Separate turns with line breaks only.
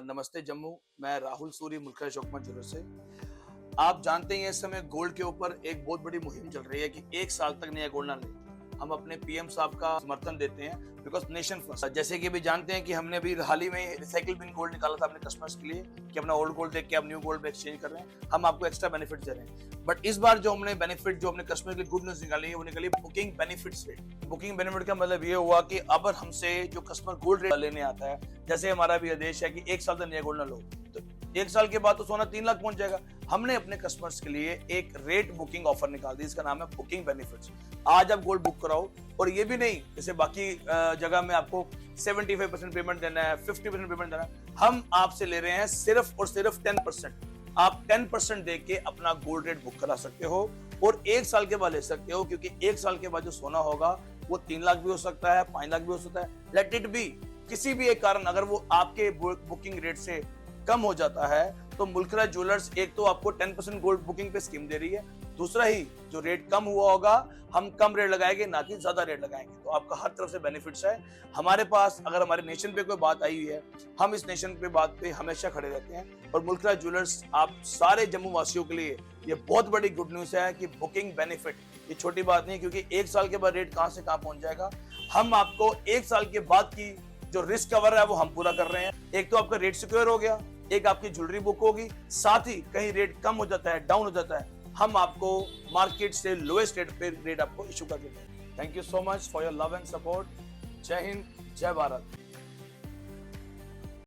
नमस्ते जम्मू, मैं राहुल सूरी मुल्क शौकमत ज्वेलर से। आप जानते हैं इस समय गोल्ड के ऊपर एक बहुत बड़ी मुहिम चल रही है कि 1 साल तक नया गोल्ड ना लें। हम अपने पीएम साहब का समर्थन देते हैं बिकॉज नेशन फर्स्ट। जैसे कि अभी जानते हैं कि हमने अभी हाल ही में रिसाइकिल बिन गोल्ड निकाला था अपने कस्टमर्स के लिए कि अपना ओल्ड गोल्ड देख के आप न्यू गोल्ड में एक्सचेंज कर रहे हैं, हम आपको एक्स्ट्रा बेनिफिट दे रहे हैं। बट इस बार जो हमने बेनिफिट जो अपने कस्टमर के लिए गुड न्यूज निकाली है वो निकाली booking benefits rate. Booking benefit का मतलब ये हुआ कि अब हमसे जो कस्टमर गोल्ड रेट लेने आता है, जैसे हमारा भी आदेश है कि 1 साल तक नया गोल्ड ना लो, तो 1 साल के बाद तो सोना 3 लाख पहुंच जाएगा। हमने अपने कस्टमर्स के लिए एक रेट बुकिंग ऑफर निकाल दी, इसका नाम है बुकिंग बेनिफिट्स। आज आप गोल्ड बुक कराओ और ये भी नहीं जैसे बाकी जगह में आपको 75% पेमेंट देना है, 50% पेमेंट देना है, हम आपसे ले रहे हैं सिर्फ और सिर्फ 10%। आप 10% दे के अपना गोल्ड रेट बुक करा सकते हो और 1 साल के बाद ले सकते हो, क्योंकि 1 साल के बाद जो सोना होगा वो 3 लाख भी हो सकता है, 5 लाख भी हो सकता है। लेट इट बी, किसी भी एक कारण अगर वो आपके बुकिंग रेट से कम हो जाता है तो मुल्कराज ज्वेलर्स एक तो आपको 10% गोल्ड बुकिंग पे स्कीम दे रही है, दूसरा ही जो रेट कम हुआ होगा हम कम रेट लगाएंगे, ना कि ज्यादा रेट लगाएंगे। तो आपका हर तरफ से बेनिफिट्स है हमारे पास। अगर हमारे नेशन पे कोई बात आई हुई है, हम इस नेशन पे बात पे हमेशा खड़े रहते हैं। और मुल्कराज ज्वेलर्स आप सारे जम्मू वासियों के लिए ये बहुत बड़ी गुड न्यूज है कि बुकिंग बेनिफिट ये छोटी बात नहीं, क्योंकि 1 साल के बाद रेट कहां से कहां पहुंच जाएगा। हम आपको 1 साल के बाद की जो रिस्क कवर है वो हम पूरा कर रहे हैं। एक तो आपका रेट सिक्योर हो गया, एक आपकी ज्वेलरी बुक होगी, साथ ही कहीं रेट कम हो जाता है, डाउन हो जाता है, हम आपको मार्केट से लोएस्ट रेट पे रेट आपको इशू करके देंगे। Thank you so much for your love and support. जय हिंद, जय भारत।